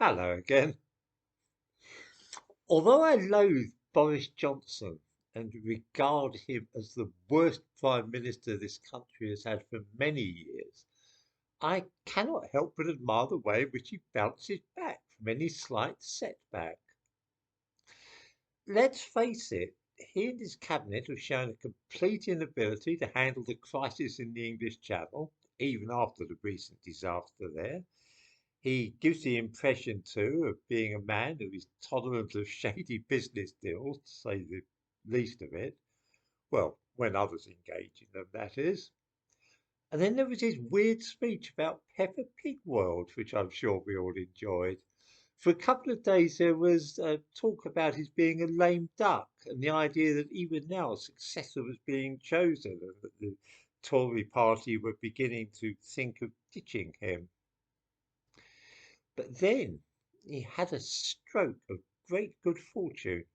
Hello again. Although I loathe Boris Johnson and regard him as the worst Prime Minister this country has had for many years, I cannot help but admire the way in which he bounces back from any slight setback. Let's face it, he and his cabinet have shown a complete inability to handle the crisis in the English Channel, even after the recent disaster there. He gives the impression, too, of being a man who is tolerant of shady business deals, to say the least of it. Well, when others engage in them, that is. And then there was his weird speech about Peppa Pig World, which I'm sure we all enjoyed. For a couple of days, there was talk about his being a lame duck, and the idea that even now a successor was being chosen, and that the Tory party were beginning to think of ditching him. But then he had a stroke of great good fortune.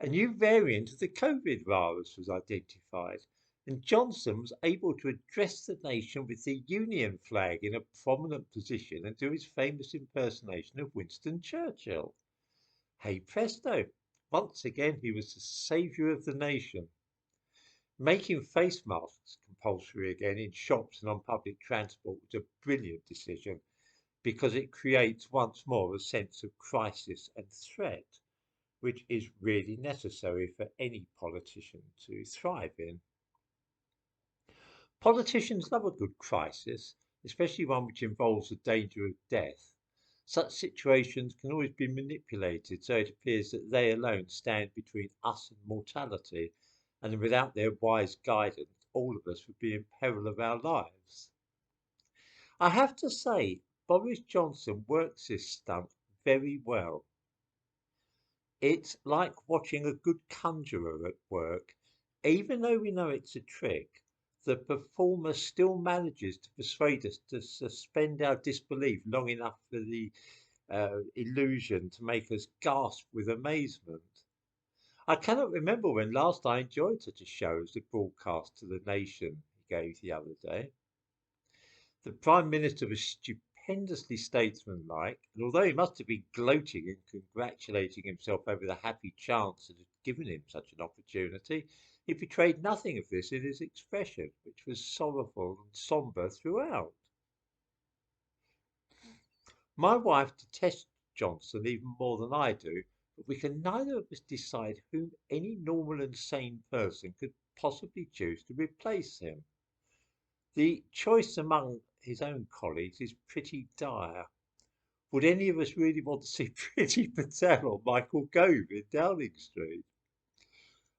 A new variant of the COVID virus was identified, and Johnson was able to address the nation with the Union flag in a prominent position and do his famous impersonation of Winston Churchill. Hey presto! Once again, he was the saviour of the nation. Making face masks compulsory again in shops and on public transport was a brilliant decision because it creates once more a sense of crisis and threat, which is really necessary for any politician to thrive in. Politicians love a good crisis, especially one which involves the danger of death. Such situations can always be manipulated so it appears that they alone stand between us and mortality, and without their wise guidance, all of us would be in peril of our lives. I have to say, Boris Johnson works this stunt very well. It's like watching a good conjurer at work. Even though we know it's a trick, the performer still manages to persuade us to suspend our disbelief long enough for the illusion to make us gasp with amazement. I cannot remember when last I enjoyed such a show as the broadcast to the nation he gave the other day. The Prime Minister was stupendously statesmanlike, and although he must have been gloating and congratulating himself over the happy chance that had given him such an opportunity, he betrayed nothing of this in his expression, which was sorrowful and sombre throughout. My wife detests Johnson even more than I do, but we can neither of us decide whom any normal and sane person could possibly choose to replace him. The choice among his own colleagues is pretty dire. Would any of us really want to see Pretty Patel or Michael Gove in Downing Street?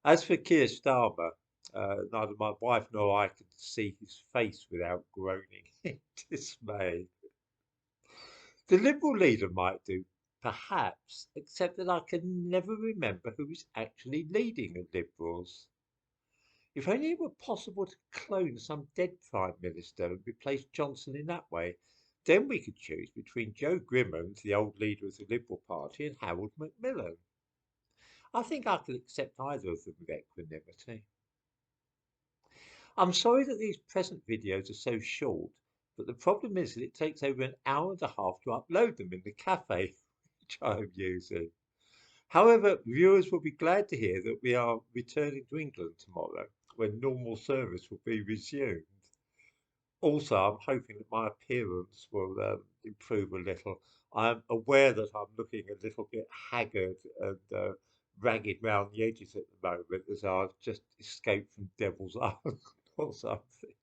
As for Keir Starmer, neither my wife nor I can see his face without groaning in dismay. The Liberal leader might do, perhaps, except that I can never remember who is actually leading the Liberals. If only it were possible to clone some dead Prime Minister and replace Johnson in that way, then we could choose between Joe Grimmond, the old leader of the Liberal Party, and Harold Macmillan. I think I could accept either of them with equanimity. I'm sorry that these present videos are so short, but the problem is that it takes over an hour and a half to upload them in the cafe which I am using. However, viewers will be glad to hear that we are returning to England tomorrow, when normal service will be resumed. Also, I'm hoping that my appearance will improve a little. I'm aware that I'm looking a little bit haggard and ragged round the edges at the moment, as I've just escaped from Devil's Ark or something.